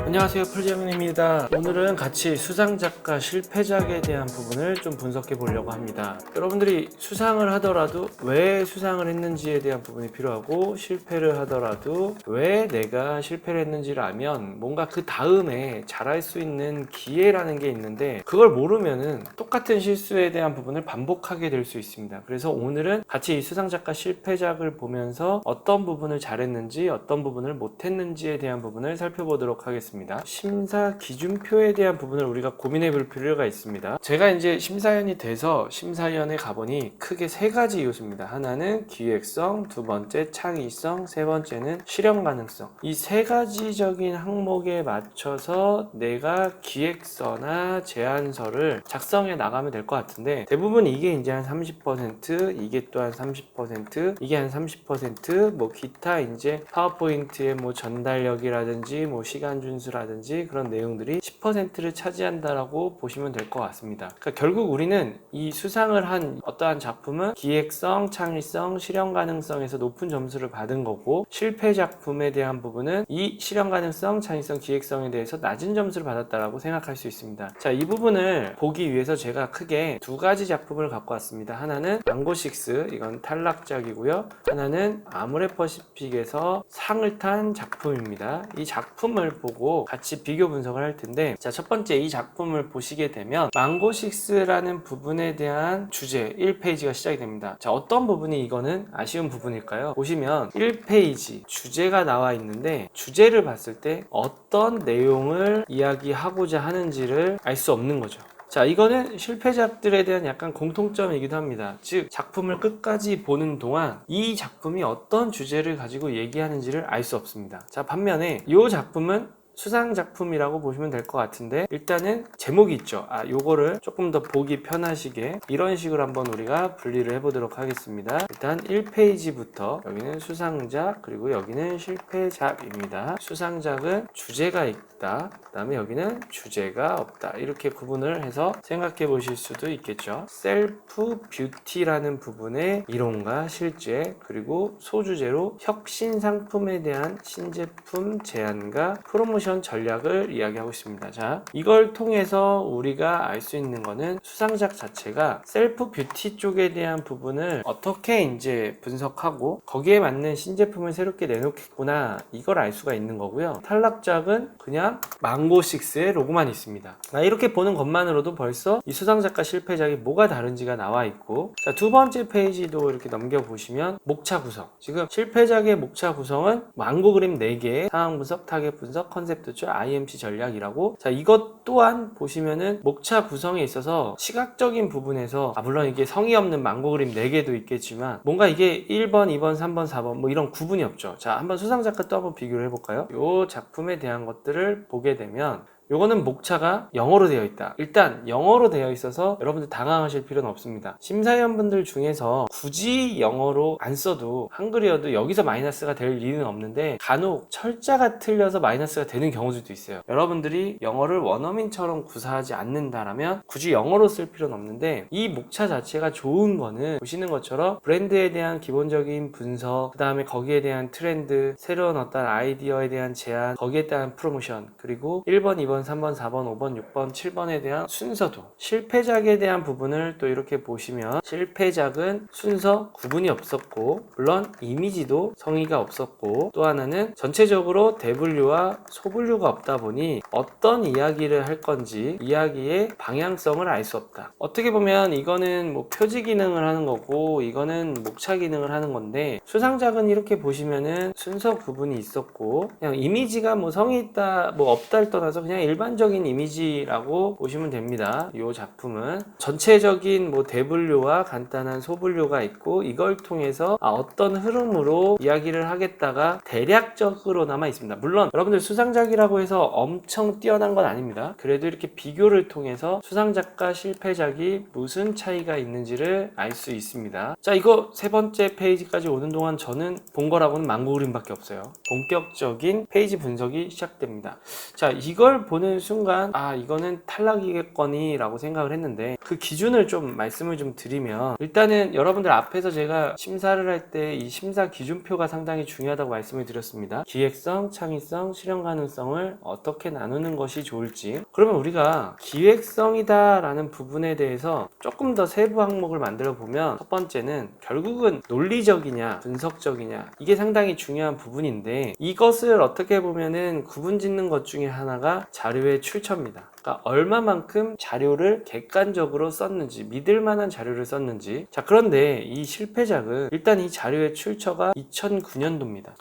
안녕하세요, 풀재민입니다. 오늘은 같이 수상작가 실패작에 대한 부분을 좀 분석해 보려고 합니다. 여러분들이 수상을 하더라도 왜 수상을 했는지에 대한 부분이 필요하고, 실패를 하더라도 왜 내가 실패를 했는지를 알면 뭔가 그 다음에 잘할 수 있는 기회라는 게 있는데, 그걸 모르면은 똑같은 실수에 대한 부분을 반복하게 될 수 있습니다. 그래서 오늘은 같이 이 수상작가 실패작을 보면서 어떤 부분을 잘했는지 어떤 부분을 못했는지에 대한 부분을 살펴보도록 하겠습니다. 심사 기준표에 대한 부분을 우리가 고민해 볼 필요가 있습니다. 제가 이제 심사위원이 돼서 심사위원회 가보니 크게 세 가지 요소입니다. 하나는 기획성, 두 번째 창의성, 세 번째는 실현 가능성. 이 세 가지적인 항목에 맞춰서 내가 기획서나 제안서를 작성해 나가면 될 것 같은데, 대부분 이게 이제 한 30%, 이게 또한 30%, 이게 한 30%, 뭐 기타 이제 파워포인트의 뭐 전달력이라든지 뭐 시간 준수라든지 그런 내용들이 10%를 차지한다라고 보시면 될 것 같습니다. 그러니까 결국 우리는 이 수상을 한 어떠한 작품은 기획성, 창의성, 실현 가능성에서 높은 점수를 받은 거고, 실패 작품에 대한 부분은 이 실현 가능성, 창의성, 기획성에 대해서 낮은 점수를 받았다라고 생각할 수 있습니다. 자, 이 부분을 보기 위해서 제가 크게 두 가지 작품을 갖고 왔습니다. 하나는 망고식스, 이건 탈락작이고요. 하나는 아모레퍼시픽에서 상을 탄 작품입니다. 이 작품을 보고 같이 비교 분석을 할 텐데, 자, 첫 번째 이 작품을 보시게 되면 망고식스라는 부분에 대한 주제 1페이지가 시작이 됩니다. 자, 어떤 부분이 이거는 아쉬운 부분일까요? 보시면 1페이지 주제가 나와 있는데, 주제를 봤을 때 어떤 내용을 이야기하고자 하는지를 알 수 없는 거죠. 자, 이거는 실패작들에 대한 약간 공통점이기도 합니다. 즉, 작품을 끝까지 보는 동안 이 작품이 어떤 주제를 가지고 얘기하는지를 알 수 없습니다. 자, 반면에 이 작품은 수상 작품이라고 보시면 될 것 같은데, 일단은 제목이 있죠. 요거를 조금 더 보기 편하시게 이런 식으로 한번 우리가 분리를 해보도록 하겠습니다. 일단 1페이지부터 여기는 수상작, 그리고 여기는 실패작입니다. 수상작은 주제가 있다, 그 다음에 여기는 주제가 없다, 이렇게 구분을 해서 생각해 보실 수도 있겠죠. 셀프 뷰티라는 부분의 이론과 실제, 그리고 소주제로 혁신 상품에 대한 신제품 제안과 프로모션 전략을 이야기하고 있습니다. 자, 이걸 통해서 우리가 알 수 있는 거는 수상작 자체가 셀프 뷰티 쪽에 대한 부분을 어떻게 이제 분석하고 거기에 맞는 신제품을 새롭게 내놓겠구나, 이걸 알 수가 있는 거고요. 탈락작은 그냥 망고식스의 로고만 있습니다. 이렇게 보는 것만으로도 벌써 이 수상작과 실패작이 뭐가 다른지가 나와 있고, 자, 두 번째 페이지도 이렇게 넘겨보시면 목차 구성, 지금 실패작의 목차 구성은 망고 그림 4개, 상황 분석, 타겟 분석, 컨셉 도출, IMC 전략이라고. 자, 이것 또한 보시면은 목차 구성에 있어서 시각적인 부분에서 물론 이게 성의 없는 망고 그림 4개도 있겠지만 뭔가 이게 1번, 2번, 3번, 4번 뭐 이런 구분이 없죠. 자, 한번 수상작가 또 한번 비교를 해볼까요? 이 작품에 대한 것들을 보게 되면 요거는 목차가 영어로 되어 있다. 일단 영어로 되어 있어서 여러분들 당황하실 필요는 없습니다. 심사위원분들 중에서 굳이 영어로 안 써도 한글이어도 여기서 마이너스가 될 일은 없는데, 간혹 철자가 틀려서 마이너스가 되는 경우들도 있어요. 여러분들이 영어를 원어민처럼 구사하지 않는다라면 굳이 영어로 쓸 필요는 없는데, 이 목차 자체가 좋은 거는 보시는 것처럼 브랜드에 대한 기본적인 분석, 그 다음에 거기에 대한 트렌드, 새로운 어떤 아이디어에 대한 제안, 거기에 대한 프로모션, 그리고 1번, 2번, 3번, 4번, 5번, 6번, 7번에 대한 순서도, 실패작에 대한 부분을 또 이렇게 보시면 실패작은 순서 구분이 없었고, 물론 이미지도 성의가 없었고, 또 하나는 전체적으로 대분류와 소분류가 없다 보니 어떤 이야기를 할 건지 이야기의 방향성을 알 수 없다. 어떻게 보면 이거는 뭐 표지 기능을 하는 거고 이거는 목차 기능을 하는 건데, 수상작은 이렇게 보시면은 순서 구분이 있었고, 그냥 이미지가 뭐 성의 있다 뭐 없다를 떠나서 그냥 일반적인 이미지라고 보시면 됩니다. 이 작품은 전체적인 뭐 대분류와 간단한 소분류가 있고, 이걸 통해서 어떤 흐름으로 이야기를 하겠다가 대략적으로나마 있습니다. 물론 여러분들 수상작이라고 해서 엄청 뛰어난 건 아닙니다. 그래도 이렇게 비교를 통해서 수상작과 실패작이 무슨 차이가 있는지를 알 수 있습니다. 자, 이거 세 번째 페이지까지 오는 동안 저는 본 거라고는 망고 그림밖에 없어요. 본격적인 페이지 분석이 시작됩니다. 자, 이걸 보는 순간 이거는 탈락이겠거니 라고 생각을 했는데, 그 기준을 좀 말씀을 좀 드리면, 일단은 여러분들 앞에서 제가 심사를 할 때 이 심사 기준표가 상당히 중요하다고 말씀을 드렸습니다. 기획성, 창의성, 실현 가능성을 어떻게 나누는 것이 좋을지. 그러면 우리가 기획성이다 라는 부분에 대해서 조금 더 세부 항목을 만들어 보면, 첫 번째는 결국은 논리적이냐 분석적이냐, 이게 상당히 중요한 부분인데, 이것을 어떻게 보면은 구분 짓는 것 중에 하나가 자료의 출처입니다. 그러니까 얼마만큼 자료를 객관적으로 썼는지, 믿을 만한 자료를 썼는지. 자, 그런데 이 실패작은 일단 이 자료의 출처가 2009년도입니다.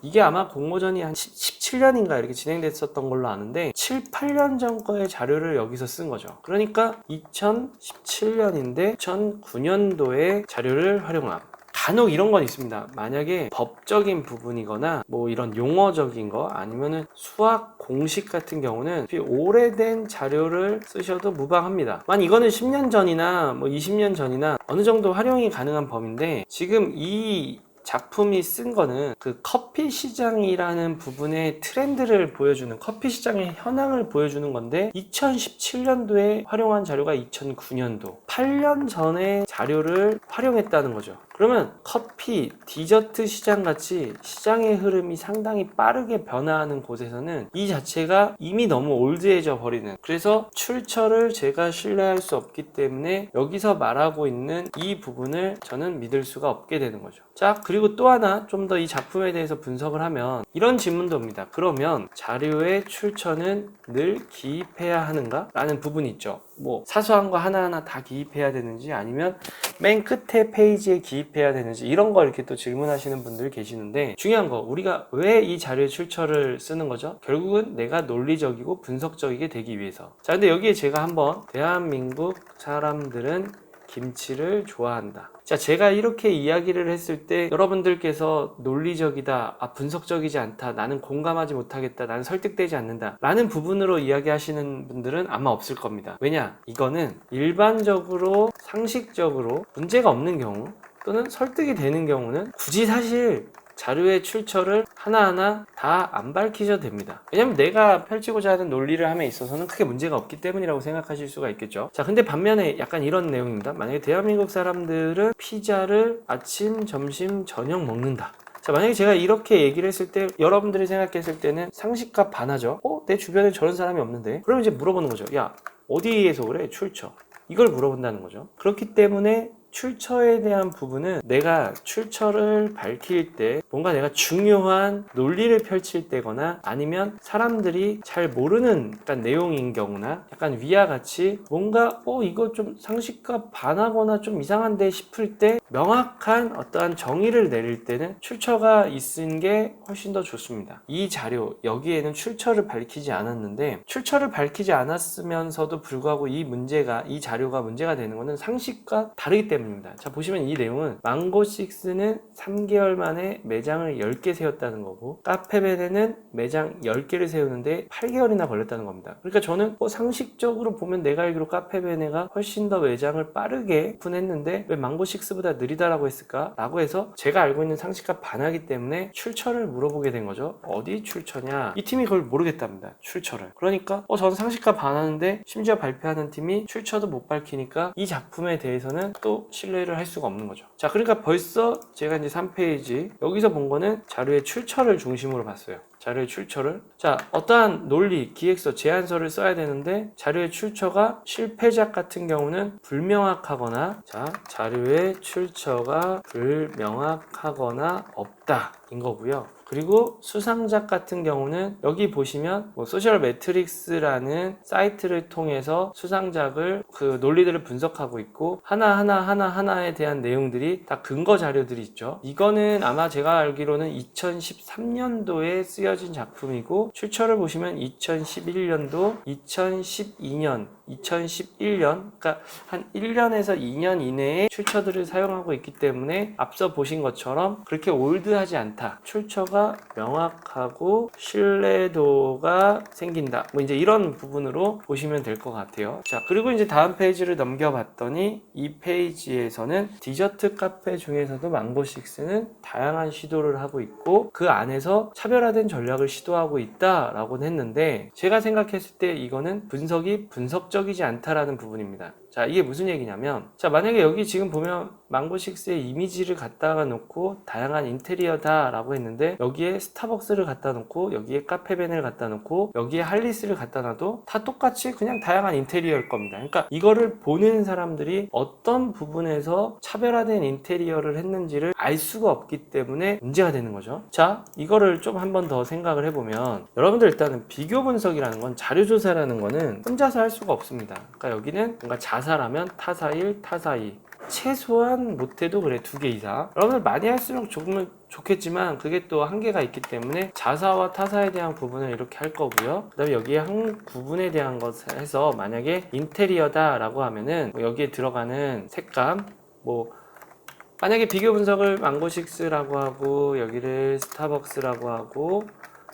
이게 아마 공모전이 한 17년인가 이렇게 진행됐었던 걸로 아는데, 7, 8년 전 거의 자료를 여기서 쓴 거죠. 그러니까 2017년인데 2009년도에 자료를 활용함. 간혹 이런 건 있습니다. 만약에 법적인 부분이거나 뭐 이런 용어적인 거, 아니면은 수학 공식 같은 경우는 오래된 자료를 쓰셔도 무방합니다. 이거는 10년 전이나 뭐 20년 전이나 어느 정도 활용이 가능한 범위인데, 지금 이 작품이 쓴 거는 그 커피 시장이라는 부분의 트렌드를 보여주는, 커피 시장의 현황을 보여주는 건데, 2017년도에 활용한 자료가 2009년도 8년 전에 자료를 활용했다는 거죠. 그러면 커피, 디저트 시장 같이 시장의 흐름이 상당히 빠르게 변화하는 곳에서는 이 자체가 이미 너무 올드해져 버리는, 그래서 출처를 제가 신뢰할 수 없기 때문에 여기서 말하고 있는 이 부분을 저는 믿을 수가 없게 되는 거죠. 자, 그리고 또 하나 좀 더 이 작품에 대해서 분석을 하면 이런 질문도 옵니다. 그러면 자료의 출처는 늘 기입해야 하는가? 라는 부분이 있죠. 뭐 사소한 거 하나하나 다 기입해야 되는지, 아니면 맨 끝에 페이지에 기입해야 되는지, 이런 거 이렇게 또 질문하시는 분들 계시는데, 중요한 거, 우리가 왜 이 자료의 출처를 쓰는 거죠? 결국은 내가 논리적이고 분석적이게 되기 위해서. 자, 근데 여기에 제가 한번 대한민국 사람들은 김치를 좋아한다. 자, 제가 이렇게 이야기를 했을 때 여러분들께서 논리적이다, 분석적이지 않다, 나는 공감하지 못하겠다, 나는 설득되지 않는다 라는 부분으로 이야기하시는 분들은 아마 없을 겁니다. 왜냐? 이거는 일반적으로 상식적으로 문제가 없는 경우, 또는 설득이 되는 경우는 굳이 사실 자료의 출처를 하나하나 다 안 밝히셔도 됩니다. 왜냐면 내가 펼치고자 하는 논리를 함에 있어서는 크게 문제가 없기 때문이라고 생각하실 수가 있겠죠. 자, 근데 반면에 약간 이런 내용입니다. 만약에 대한민국 사람들은 피자를 아침, 점심, 저녁 먹는다. 자, 만약에 제가 이렇게 얘기를 했을 때 여러분들이 생각했을 때는 상식과 반하죠. 내 주변에 저런 사람이 없는데? 그럼 이제 물어보는 거죠. 야, 어디에서 그래? 출처. 이걸 물어본다는 거죠. 그렇기 때문에 출처에 대한 부분은 내가 출처를 밝힐 때, 뭔가 내가 중요한 논리를 펼칠 때거나, 아니면 사람들이 잘 모르는 약간 내용인 경우나, 약간 위와 같이 뭔가 이거 좀 상식과 반하거나 좀 이상한데 싶을 때 명확한 어떠한 정의를 내릴 때는 출처가 있는 게 훨씬 더 좋습니다. 이 자료, 여기에는 출처를 밝히지 않았는데, 출처를 밝히지 않았으면서도 불구하고 이 자료가 문제가 되는 것은 상식과 다르기 때문입니다. 자, 보시면 이 내용은 망고6는 3개월 만에 매장을 10개 세웠다는 거고, 카페베네는 매장 10개를 세우는데 8개월이나 걸렸다는 겁니다. 그러니까 저는 상식적으로 보면 내가 알기로 카페베네가 훨씬 더 매장을 빠르게 오픈했는데 왜 망고6보다 느리다라고 했을까? 라고 해서 제가 알고 있는 상식과 반하기 때문에 출처를 물어보게 된 거죠. 어디 출처냐? 이 팀이 그걸 모르겠답니다. 출처를. 그러니까 저는 상식과 반하는데 심지어 발표하는 팀이 출처도 못 밝히니까 이 작품에 대해서는 또 신뢰를 할 수가 없는 거죠. 자, 그러니까 벌써 제가 이제 3페이지 여기서 본 거는 자료의 출처를 중심으로 봤어요. 자료의 출처를. 자, 어떠한 논리, 기획서, 제안서를 써야 되는데 자료의 출처가 실패작 같은 경우는 불명확하거나, 자, 자료의 출처가 불명확하거나 없다 인 거고요. 그리고 수상작 같은 경우는 여기 보시면 소셜 매트릭스라는 사이트를 통해서 수상작을 그 논리들을 분석하고 있고, 하나에 대한 내용들이 다 근거 자료들이 있죠. 이거는 아마 제가 알기로는 2013년도에 쓰여진 작품이고, 출처를 보시면 2011년도, 2012년 2011년, 그러니까 한 1년에서 2년 이내에 출처들을 사용하고 있기 때문에 앞서 보신 것처럼 그렇게 올드하지 않다. 출처가 명확하고 신뢰도가 생긴다. 뭐 이제 이런 부분으로 보시면 될 것 같아요. 자, 그리고 이제 다음 페이지를 넘겨봤더니 이 페이지에서는 디저트 카페 중에서도 망고식스는 다양한 시도를 하고 있고 그 안에서 차별화된 전략을 시도하고 있다라고 했는데 제가 생각했을 때 이거는 분석이 분석적이지 않다라는 부분입니다. 자, 이게 무슨 얘기냐면, 자, 만약에 여기 지금 보면 망고식스의 이미지를 갖다가 놓고 다양한 인테리어다 라고 했는데 여기에 스타벅스를 갖다 놓고 여기에 카페벤을 갖다 놓고 여기에 할리스를 갖다 놔도 다 똑같이 그냥 다양한 인테리어일 겁니다. 그러니까 이거를 보는 사람들이 어떤 부분에서 차별화된 인테리어를 했는지를 알 수가 없기 때문에 문제가 되는 거죠. 자, 이거를 좀 한 번 더 생각을 해보면 여러분들 일단은 비교 분석이라는 건 자료조사라는 거는 혼자서 할 수가 없습니다. 그러니까 여기는 뭔가 자사라면 타사 1, 타사 2 최소한 못해도 그래 2개 이상. 여러분들 많이 할수록 조금은 좋겠지만 그게 또 한계가 있기 때문에 자사와 타사에 대한 부분을 이렇게 할 거고요. 그 다음에 여기에 한 부분에 대한 것을 해서 만약에 인테리어다 라고 하면은 여기에 들어가는 색감 뭐 만약에 비교 분석을 망고식스라고 하고 여기를 스타벅스라고 하고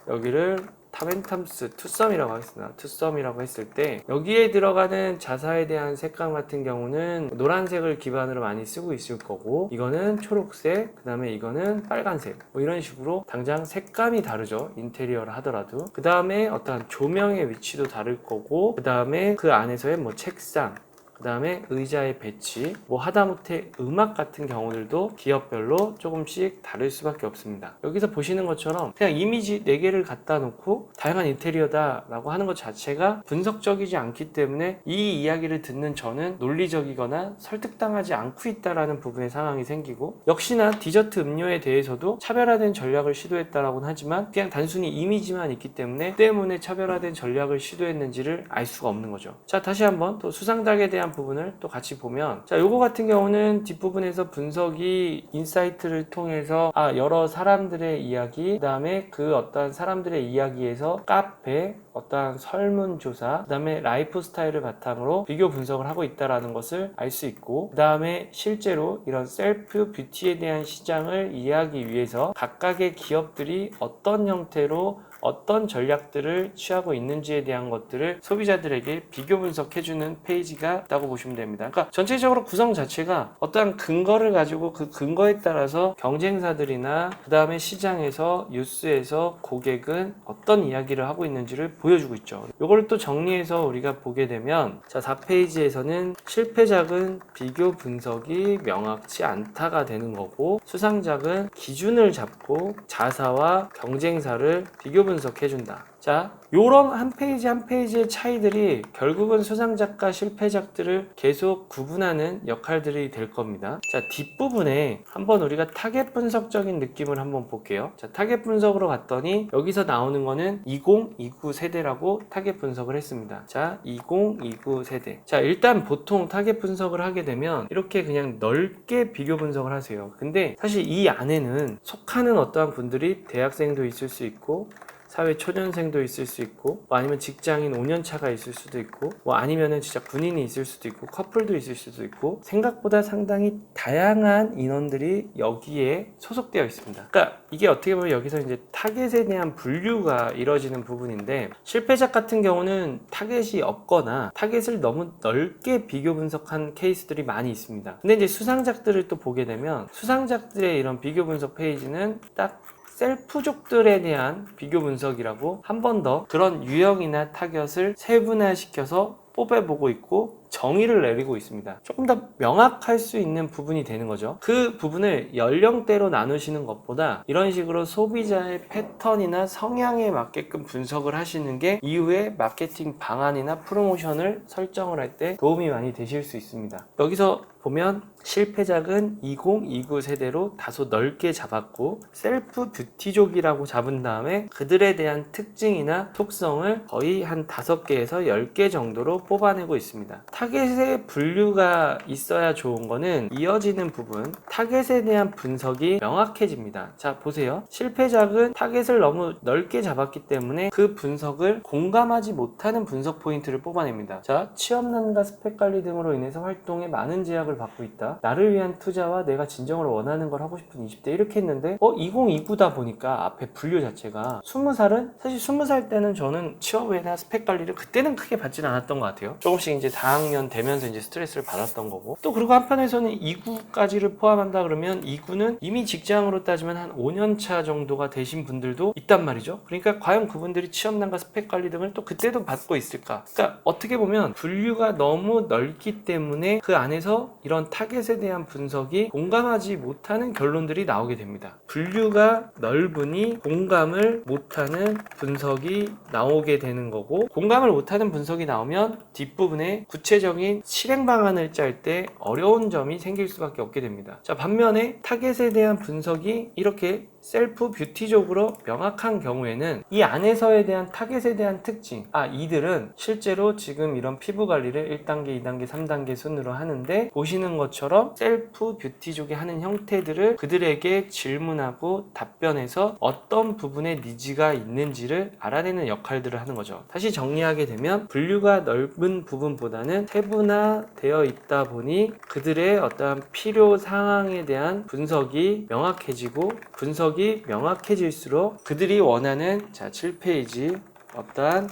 여기를 타벤텀스 투썸이라고 하겠습니다. 투썸이라고 했을 때 여기에 들어가는 자사에 대한 색감 같은 경우는 노란색을 기반으로 많이 쓰고 있을 거고 이거는 초록색, 그 다음에 이거는 빨간색 뭐 이런 식으로 당장 색감이 다르죠. 인테리어를 하더라도. 그 다음에 어떠한 조명의 위치도 다를 거고 그 다음에 그 안에서의 뭐 책상 그 다음에 의자의 배치, 뭐 하다못해 음악 같은 경우들도 기업별로 조금씩 다를 수밖에 없습니다. 여기서 보시는 것처럼 그냥 이미지 4개를 갖다 놓고 다양한 인테리어다 라고 하는 것 자체가 분석적이지 않기 때문에 이 이야기를 듣는 저는 논리적이거나 설득당하지 않고 있다라는 부분의 상황이 생기고 역시나 디저트 음료에 대해서도 차별화된 전략을 시도했다라고는 하지만 그냥 단순히 이미지만 있기 때문에 차별화된 전략을 시도했는지를 알 수가 없는 거죠. 자, 다시 한번 또 수상작에 대한 부분을 또 같이 보면 자, 요거 같은 경우는 뒷부분에서 분석이 인사이트를 통해서 여러 사람들의 이야기, 그 다음에 그 어떤 사람들의 이야기에서 카페, 어떠한 설문조사, 그 다음에 라이프 스타일을 바탕으로 비교 분석을 하고 있다는 것을 알 수 있고 그 다음에 실제로 이런 셀프 뷰티에 대한 시장을 이해하기 위해서 각각의 기업들이 어떤 형태로 어떤 전략들을 취하고 있는지에 대한 것들을 소비자들에게 비교 분석해주는 페이지가 있다고 보시면 됩니다. 그러니까 전체적으로 구성 자체가 어떠한 근거를 가지고 그 근거에 따라서 경쟁사들이나 그 다음에 시장에서 뉴스에서 고객은 어떤 이야기를 하고 있는지를 보여주고 있죠. 이걸 또 정리해서 우리가 보게 되면 자, 4페이지에서는 실패작은 비교 분석이 명확치 않다가 되는 거고 수상작은 기준을 잡고 자사와 경쟁사를 비교 분석해준다. 자, 요런 한 페이지 한 페이지의 차이들이 결국은 수상작과 실패작들을 계속 구분하는 역할들이 될 겁니다. 자, 뒷부분에 한번 우리가 타겟 분석적인 느낌을 한번 볼게요. 자, 타겟 분석으로 갔더니 여기서 나오는 거는 2029 세대라고 타겟 분석을 했습니다. 자, 2029 세대. 자, 일단 보통 타겟 분석을 하게 되면 이렇게 그냥 넓게 비교 분석을 하세요. 근데 사실 이 안에는 속하는 어떠한 분들이 대학생도 있을 수 있고 사회 초년생도 있을 수 있고 뭐 아니면 직장인 5년차가 있을 수도 있고 뭐 아니면은 진짜 군인이 있을 수도 있고 커플도 있을 수도 있고 생각보다 상당히 다양한 인원들이 여기에 소속되어 있습니다. 그러니까 이게 어떻게 보면 여기서 이제 타겟에 대한 분류가 이루어지는 부분인데 실패작 같은 경우는 타겟이 없거나 타겟을 너무 넓게 비교 분석한 케이스들이 많이 있습니다. 근데 이제 수상작들을 또 보게 되면 수상작들의 이런 비교 분석 페이지는 딱 셀프족들에 대한 비교 분석이라고 한 번 더 그런 유형이나 타겟을 세분화시켜서 뽑아보고 있고 정의를 내리고 있습니다. 조금 더 명확할 수 있는 부분이 되는 거죠. 그 부분을 연령대로 나누시는 것보다 이런 식으로 소비자의 패턴이나 성향에 맞게끔 분석을 하시는 게 이후에 마케팅 방안이나 프로모션을 설정을 할 때 도움이 많이 되실 수 있습니다. 여기서 보면 실패작은 2029 세대로 다소 넓게 잡았고 셀프 뷰티족이라고 잡은 다음에 그들에 대한 특징이나 속성을 거의 한 5개에서 10개 정도로 뽑아내고 있습니다. 타겟에 분류가 있어야 좋은 거는 이어지는 부분, 타겟에 대한 분석이 명확해집니다. 자, 보세요. 실패작은 타겟을 너무 넓게 잡았기 때문에 그 분석을 공감하지 못하는 분석 포인트를 뽑아냅니다. 자, 취업난과 스펙 관리 등으로 인해서 활동에 많은 제약을 받고 있다. 나를 위한 투자와 내가 진정으로 원하는 걸 하고 싶은 20대 이렇게 했는데 2029다 보니까 앞에 분류 자체가 20살은 사실 20살 때는 저는 취업이나 스펙 관리를 그때는 크게 받지는 않았던 것 같아요. 조금씩 이제 다학년 되면서 이제 스트레스를 받았던 거고, 또 그리고 한편에서는 2구까지를 포함한다 그러면 2구는 이미 직장으로 따지면 한 5년 차 정도가 되신 분들도 있단 말이죠. 그러니까 과연 그분들이 취업난과 스펙 관리 등을 또 그때도 받고 있을까? 그러니까 어떻게 보면 분류가 너무 넓기 때문에 그 안에서 이런 타겟에 대한 분석이 공감하지 못하는 결론들이 나오게 됩니다. 분류가 넓으니 공감을 못하는 분석이 나오게 되는 거고, 공감을 못하는 분석이 나오면 뒷부분에 구체적인 실행 방안을 짤 때 어려운 점이 생길 수밖에 없게 됩니다. 자, 반면에 타겟에 대한 분석이 이렇게 셀프 뷰티적으로 명확한 경우에는 이 안에서에 대한 타겟에 대한 특징, 이들은 실제로 지금 이런 피부 관리를 1단계, 2단계, 3단계 순으로 하는데, 보시는 것처럼 셀프 뷰티족이 하는 형태들을 그들에게 질문하고 답변해서 어떤 부분에 니즈가 있는지를 알아내는 역할들을 하는 거죠. 다시 정리하게 되면 분류가 넓은 부분보다는 세분화되어 있다 보니 그들의 어떠한 필요 상황에 대한 분석이 명확해지고, 분석이 명확해질수록 그들이 원하는 7페이지 어떠한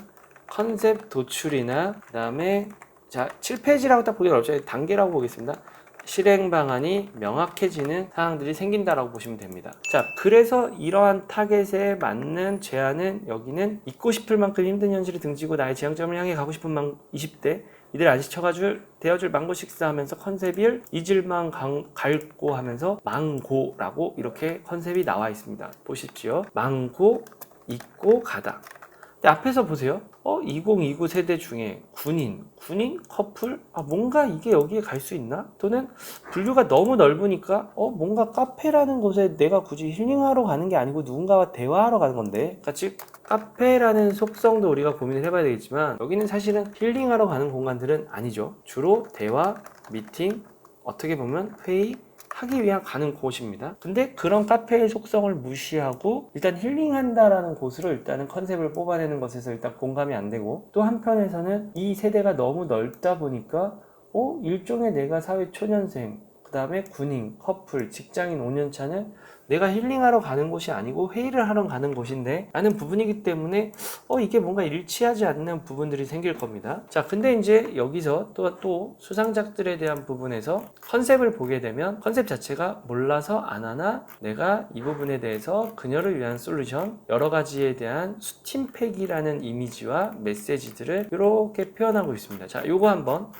컨셉 도출이나 그 다음에 7페이지라고 딱 보기는 어렵죠. 단계라고 보겠습니다. 실행 방안이 명확해지는 상황들이 생긴다라고 보시면 됩니다. 자, 그래서 이러한 타겟에 맞는 제안은 여기는 잊고 싶을 만큼 힘든 현실을 등지고 나의 지향점을 향해 가고 싶은 20대 이들 안식처가 되어줄 망고 식스 하면서 컨셉을 잊을만 갈고 하면서 망고라고 이렇게 컨셉이 나와 있습니다. 보십시오. 망고, 잊고 가다. 근데 앞에서 보세요. 2029 세대 중에 군인 커플? 뭔가 이게 여기에 갈 수 있나? 또는 분류가 너무 넓으니까 뭔가 카페라는 곳에 내가 굳이 힐링하러 가는 게 아니고 누군가와 대화하러 가는 건데, 그러니까 즉 카페라는 속성도 우리가 고민을 해봐야 되겠지만 여기는 사실은 힐링하러 가는 공간들은 아니죠. 주로 대화, 미팅, 어떻게 보면 회의 하기 위한 가는 곳입니다. 근데 그런 카페의 속성을 무시하고 일단 힐링한다라는 곳으로 일단은 컨셉을 뽑아내는 것에서 일단 공감이 안 되고, 또 한편에서는 이 세대가 너무 넓다 보니까 일종의 내가 사회 초년생, 그 다음에 군인, 커플, 직장인 5년차는 내가 힐링하러 가는 곳이 아니고 회의를 하러 가는 곳인데 라는 부분이기 때문에 이게 뭔가 일치하지 않는 부분들이 생길 겁니다. 자, 근데 이제 여기서 또 수상작들에 대한 부분에서 컨셉을 보게 되면 컨셉 자체가 몰라서 안 하나, 내가 이 부분에 대해서 그녀를 위한 솔루션, 여러 가지에 대한 수팀팩이라는 이미지와 메시지들을 이렇게 표현하고 있습니다. 자, 요거 한번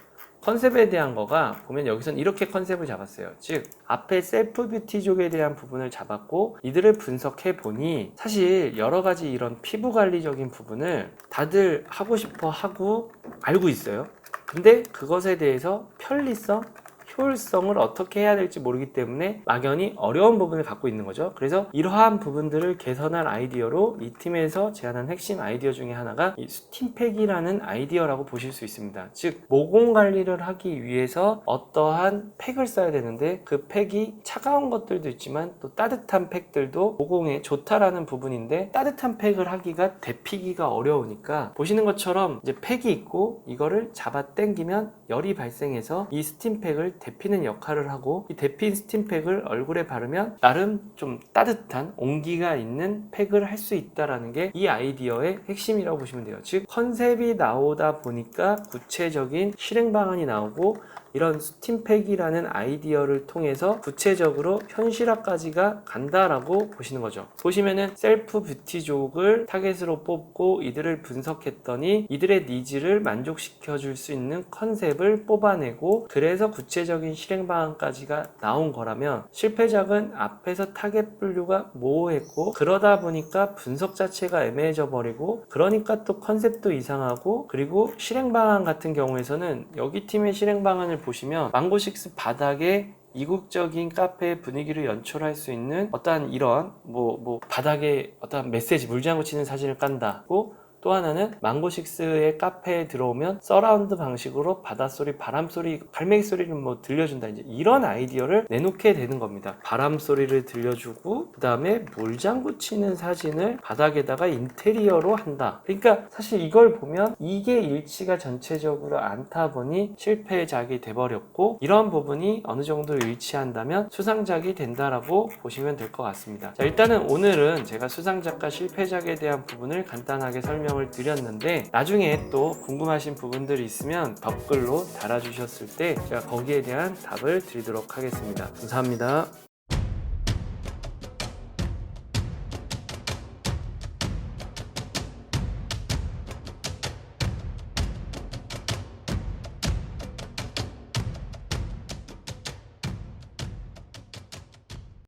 컨셉에 대한 거가 보면 여기선 이렇게 컨셉을 잡았어요. 즉 앞에 셀프 뷰티족에 대한 부분을 잡았고, 이들을 분석해 보니 사실 여러 가지 이런 피부 관리적인 부분을 다들 하고 싶어 하고 알고 있어요. 근데 그것에 대해서 편리성, 효율성을 어떻게 해야 될지 모르기 때문에 막연히 어려운 부분을 갖고 있는 거죠. 그래서 이러한 부분들을 개선할 아이디어로 이 팀에서 제안한 핵심 아이디어 중에 하나가 이 스팀팩이라는 아이디어라고 보실 수 있습니다. 즉 모공 관리를 하기 위해서 어떠한 팩을 써야 되는데 그 팩이 차가운 것들도 있지만 또 따뜻한 팩들도 모공에 좋다라는 부분인데, 따뜻한 팩을 하기가 데피기가 어려우니까 보시는 것처럼 이제 팩이 있고 이거를 잡아 당기면 열이 발생해서 이 스팀팩을 데피는 역할을 하고, 이 데핀 스팀팩을 얼굴에 바르면 나름 좀 따뜻한 온기가 있는 팩을 할 수 있다라는 게 이 아이디어의 핵심이라고 보시면 돼요. 즉 컨셉이 나오다 보니까 구체적인 실행 방안이 나오고, 이런 스팀팩이라는 아이디어를 통해서 구체적으로 현실화까지가 간다라고 보시는 거죠. 보시면은 셀프 뷰티족을 타겟으로 뽑고 이들을 분석했더니 이들의 니즈를 만족시켜 줄 수 있는 컨셉을 뽑아내고, 그래서 구체적인 실행 방안까지가 나온 거라면, 실패작은 앞에서 타겟 분류가 모호했고 그러다 보니까 분석 자체가 애매해져 버리고, 그러니까 또 컨셉도 이상하고, 그리고 실행 방안 같은 경우에서는 여기 팀의 실행 방안을 보시면 망고식스 바닥에 이국적인 카페의 분위기를 연출할 수 있는 어떠한 이런 바닥에 어떠한 메시지, 물장구 치는 사진을 깐다, 또 하나는 망고식스의 카페에 들어오면 서라운드 방식으로 바닷소리, 바람소리, 갈매기 소리를 뭐 들려준다, 이제 이런 아이디어를 내놓게 되는 겁니다. 바람 소리를 들려주고 그 다음에 물장구 치는 사진을 바닥에다가 인테리어로 한다. 그러니까 사실 이걸 보면 이게 일치가 전체적으로 않다 보니 실패작이 돼버렸고, 이런 부분이 어느 정도 일치한다면 수상작이 된다라고 보시면 될 것 같습니다. 자, 일단은 오늘은 제가 수상작과 실패작에 대한 부분을 간단하게 설명을 드렸는데, 나중에 또 궁금하신 부분들이 있으면 댓글로 달아주셨을 때 제가 거기에 대한 답을 드리도록 하겠습니다. 감사합니다.